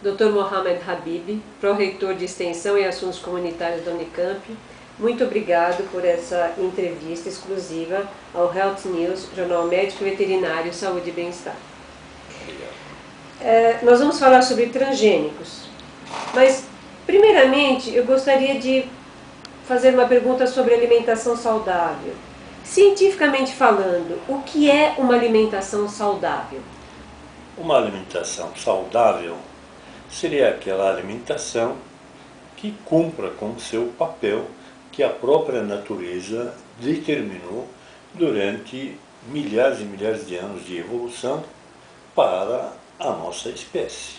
Dr. Mohamed Habib, pró-reitor de Extensão e Assuntos Comunitários da Unicamp. Muito obrigado por essa entrevista exclusiva ao Health News, Jornal Médico e Veterinário, Saúde e Bem-Estar. Nós vamos falar sobre transgênicos, mas primeiramente eu gostaria de fazer uma pergunta sobre alimentação saudável. Cientificamente falando, o que é uma alimentação saudável? Uma alimentação saudável seria aquela alimentação que cumpra com o seu papel que a própria natureza determinou durante milhares e milhares de anos de evolução para a nossa espécie.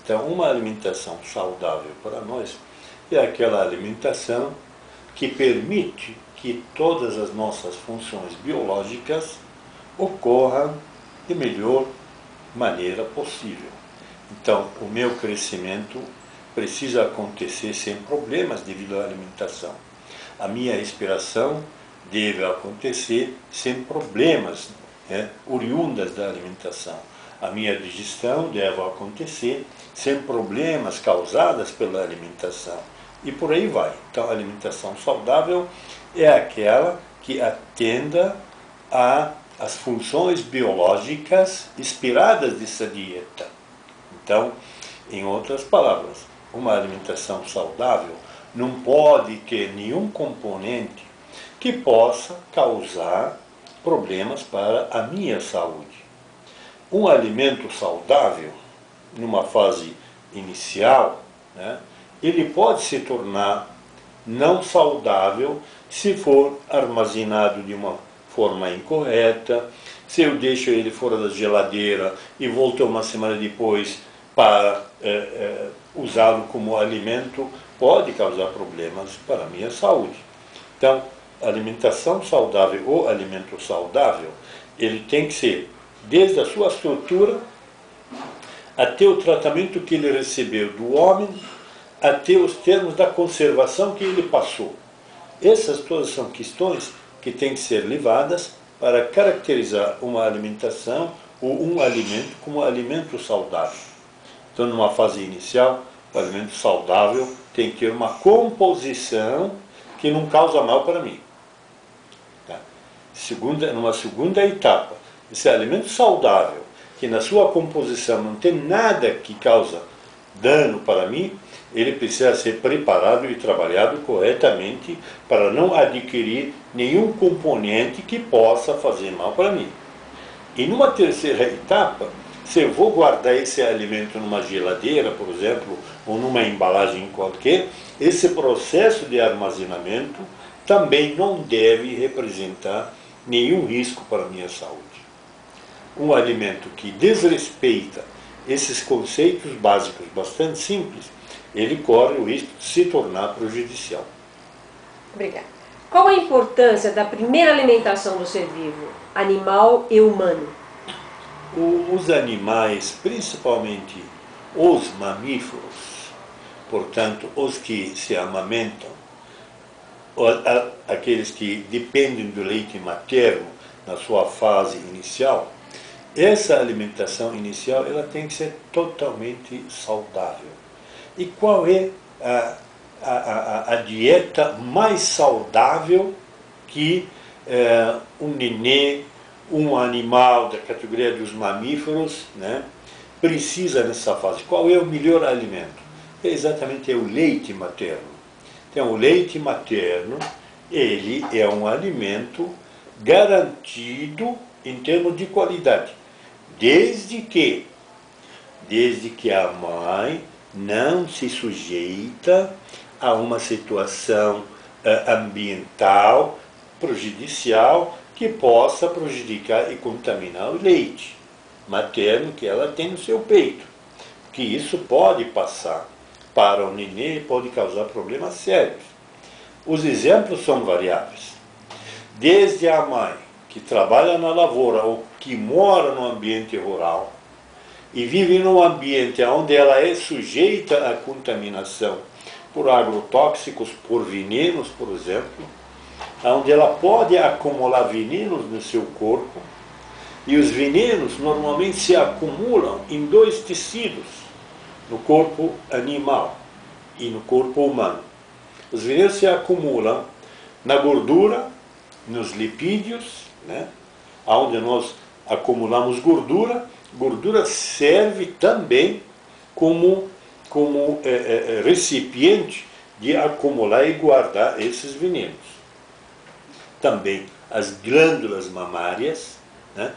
Então, uma alimentação saudável para nós é aquela alimentação que permite que todas as nossas funções biológicas ocorram de melhor maneira possível. Então, o meu crescimento precisa acontecer sem problemas devido à alimentação. A minha expiração deve acontecer sem problemas oriundas da alimentação. A minha digestão deve acontecer sem problemas causados pela alimentação. E por aí vai. Então, a alimentação saudável é aquela que atenda às funções biológicas inspiradas dessa dieta. Então, em outras palavras, uma alimentação saudável não pode ter nenhum componente que possa causar problemas para a minha saúde. Um alimento saudável, numa fase inicial, ele pode se tornar não saudável se for armazenado de uma forma incorreta, se eu deixo ele fora da geladeira e volto uma semana depois para usá-lo como alimento, pode causar problemas para a minha saúde. Então, alimentação saudável ou alimento saudável, ele tem que ser desde a sua estrutura até o tratamento que ele recebeu do homem, até os termos da conservação que ele passou. Essas todas são questões que têm que ser levadas para caracterizar uma alimentação ou um alimento como alimento saudável. Então, numa fase inicial, o alimento saudável tem que ter uma composição que não causa mal para mim. Numa segunda etapa, esse alimento saudável, que na sua composição não tem nada que causa dano para mim, ele precisa ser preparado e trabalhado corretamente para não adquirir nenhum componente que possa fazer mal para mim. E numa terceira etapa, se eu vou guardar esse alimento numa geladeira, por exemplo, ou numa embalagem qualquer, esse processo de armazenamento também não deve representar nenhum risco para a minha saúde. Um alimento que desrespeita esses conceitos básicos bastante simples, ele corre o risco de se tornar prejudicial. Obrigada. Qual a importância da primeira alimentação do ser vivo, animal e humano? Os animais, principalmente os mamíferos, portanto, os que se amamentam, aqueles que dependem do leite materno na sua fase inicial, essa alimentação inicial ela tem que ser totalmente saudável. E qual é a dieta mais saudável que um nenê, um animal da categoria dos mamíferos, precisa nessa fase? Qual é o melhor alimento? Exatamente o leite materno. Então, o leite materno, ele é um alimento garantido em termos de qualidade, desde que a mãe não se sujeita a uma situação ambiental prejudicial que possa prejudicar e contaminar o leite materno que ela tem no seu peito. Que isso pode passar para o nenê e pode causar problemas sérios. Os exemplos são variáveis. Desde a mãe que trabalha na lavoura ou que mora no ambiente rural e vive num ambiente onde ela é sujeita à contaminação por agrotóxicos, por venenos, por exemplo, onde ela pode acumular venenos no seu corpo, e os venenos normalmente se acumulam em dois tecidos, no corpo animal e no corpo humano. Os venenos se acumulam na gordura, nos lipídios, né? Onde nós acumulamos gordura. Gordura serve também como recipiente de acumular e guardar esses venenos. Também as glândulas mamárias, né?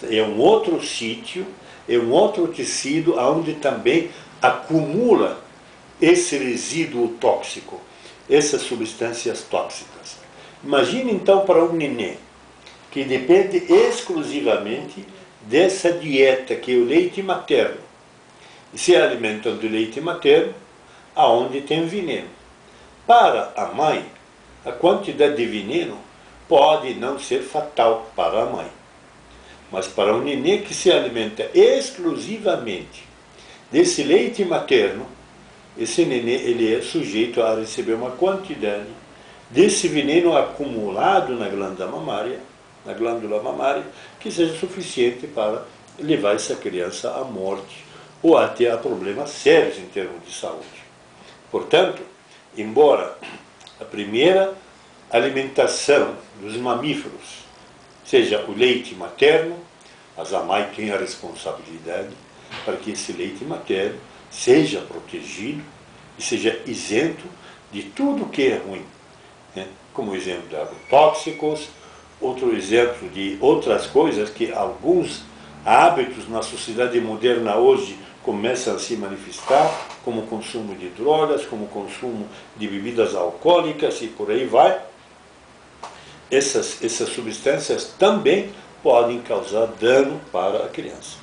É um outro sítio, é um outro tecido onde também acumula esse resíduo tóxico, essas substâncias tóxicas. Imagine então para um neném que depende exclusivamente dessa dieta que é o leite materno, e se alimentam do leite materno, aonde tem veneno. Para a mãe, a quantidade de veneno pode não ser fatal para a mãe, mas para um neném que se alimenta exclusivamente desse leite materno, esse neném ele é sujeito a receber uma quantidade desse veneno acumulado na glândula mamária, que seja suficiente para levar essa criança à morte ou até a problemas sérios em termos de saúde. Portanto, embora a primeira alimentação dos mamíferos seja o leite materno, mas a mãe tem a responsabilidade para que esse leite materno seja protegido e seja isento de tudo que é ruim, né? Como exemplo de agrotóxicos, outro exemplo de outras coisas que alguns hábitos na sociedade moderna hoje começam a se manifestar, como o consumo de drogas, como o consumo de bebidas alcoólicas e por aí vai. Essas substâncias também podem causar dano para a criança.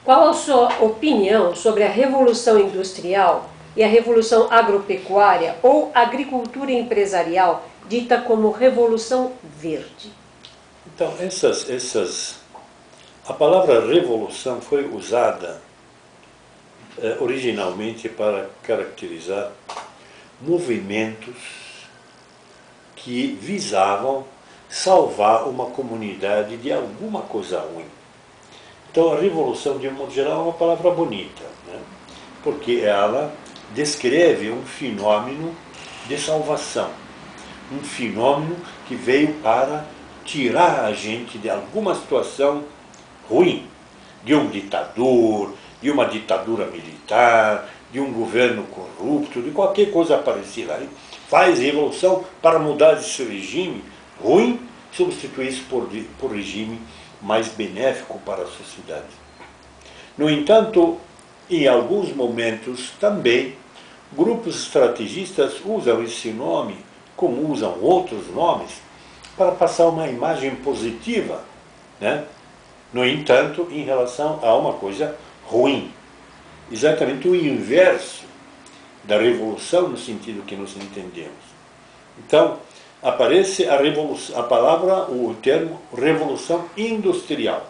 Qual a sua opinião sobre a Revolução Industrial e a Revolução Agropecuária ou Agricultura Empresarial, dita como Revolução Verde? Então, a palavra revolução foi usada originalmente para caracterizar movimentos que visavam salvar uma comunidade de alguma coisa ruim. Então, a revolução, de um modo geral, é uma palavra bonita, né? Porque ela descreve um fenômeno de salvação, um fenômeno que veio para tirar a gente de alguma situação ruim, de um ditador, de uma ditadura militar, de um governo corrupto, de qualquer coisa parecida. Faz revolução para mudar esse regime ruim, substituir isso por regime mais benéfico para a sociedade. No entanto, em alguns momentos também, grupos estrategistas usam esse nome, como usam outros nomes, para passar uma imagem positiva, né? No entanto, em relação a uma coisa ruim. Exatamente o inverso da revolução no sentido que nós entendemos. Então, aparece a palavra, o termo revolução industrial,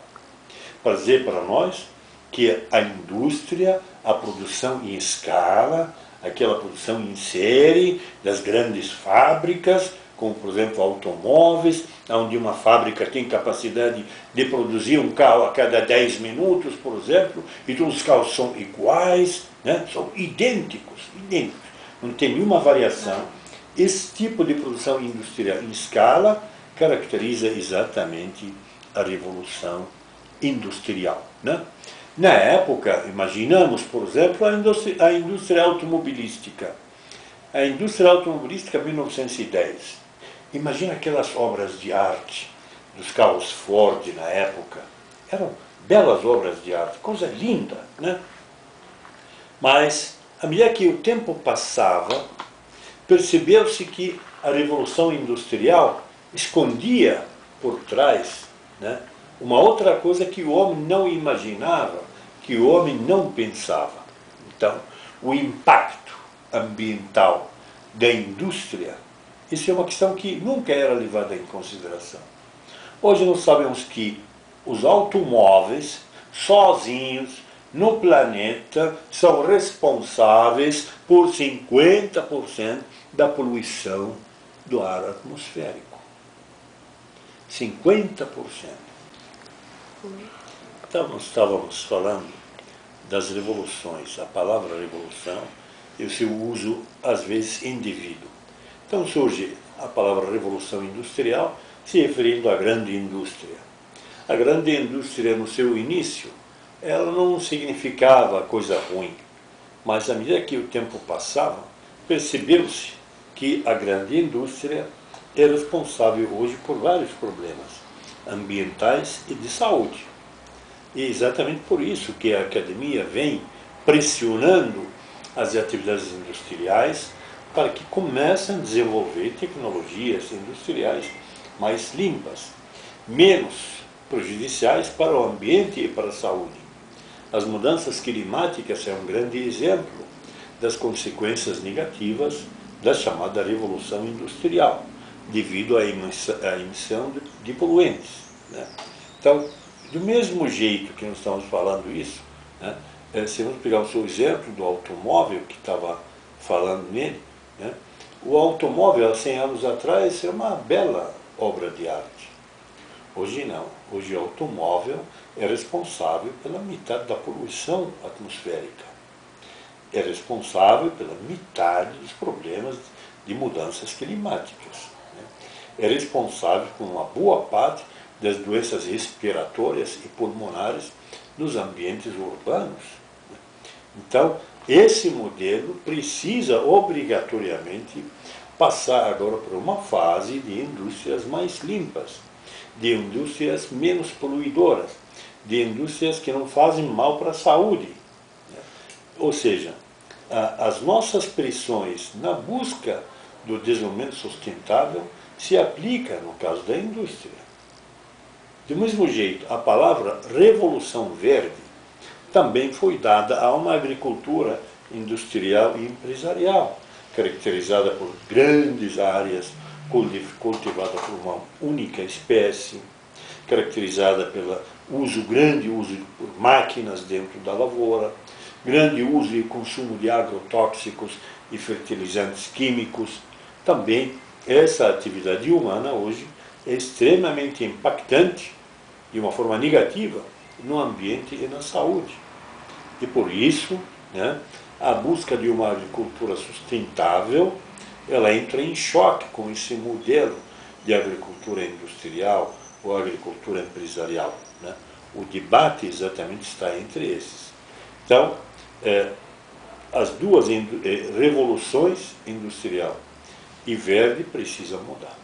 para dizer para nós que a indústria, a produção em escala, aquela produção em série das grandes fábricas, como por exemplo automóveis, onde uma fábrica tem capacidade de produzir um carro a cada 10 minutos, por exemplo, e todos os carros são iguais, né? São idênticos, não tem nenhuma variação. Esse tipo de produção industrial em escala caracteriza exatamente a revolução industrial, né? Na época, imaginamos, por exemplo, a indústria automobilística. A indústria automobilística 1910. Imagina aquelas obras de arte dos carros Ford na época. Eram belas obras de arte, coisa linda, né? Mas, à medida que o tempo passava, percebeu-se que a Revolução Industrial escondia por trás, né, uma outra coisa que o homem não imaginava, que o homem não pensava. Então, o impacto ambiental da indústria, isso é uma questão que nunca era levada em consideração. Hoje nós sabemos que os automóveis, sozinhos, no planeta, são responsáveis por 50% da poluição do ar atmosférico. 50%. Então, nós estávamos falando das revoluções, a palavra revolução e o seu uso, às vezes, indevido. Então surge a palavra revolução industrial, se referindo à grande indústria. A grande indústria, no seu início, ela não significava coisa ruim, mas à medida que o tempo passava, percebeu-se que a grande indústria é responsável hoje por vários problemas ambientais e de saúde. E é exatamente por isso que a academia vem pressionando as atividades industriais para que comecem a desenvolver tecnologias industriais mais limpas, menos prejudiciais para o ambiente e para a saúde. As mudanças climáticas são um grande exemplo das consequências negativas da chamada Revolução Industrial, devido à emissão de poluentes, né? Então, do mesmo jeito que nós estamos falando isso, né, se vamos pegar o seu exemplo do automóvel, que estava falando nele, né, o automóvel, há 100 anos atrás, era uma bela obra de arte. Hoje não. Hoje o automóvel é responsável pela metade da poluição atmosférica. É responsável pela metade dos problemas de mudanças climáticas. É responsável por uma boa parte das doenças respiratórias e pulmonares nos ambientes urbanos. Então, esse modelo precisa obrigatoriamente passar agora por uma fase de indústrias mais limpas, de indústrias menos poluidoras, de indústrias que não fazem mal para a saúde. Ou seja, as nossas pressões na busca do desenvolvimento sustentável se aplica no caso da indústria. Do mesmo jeito, a palavra Revolução Verde também foi dada a uma agricultura industrial e empresarial, caracterizada por grandes áreas cultivadas por uma única espécie, caracterizada pelo grande uso por máquinas dentro da lavoura, grande uso e consumo de agrotóxicos e fertilizantes químicos. Também essa atividade humana hoje é extremamente impactante, de uma forma negativa, no ambiente e na saúde. E por isso, né, a busca de uma agricultura sustentável, ela entra em choque com esse modelo de agricultura industrial ou agricultura empresarial, né? O debate exatamente está entre esses. Então, as duas revoluções, industrial e verde, precisam mudar.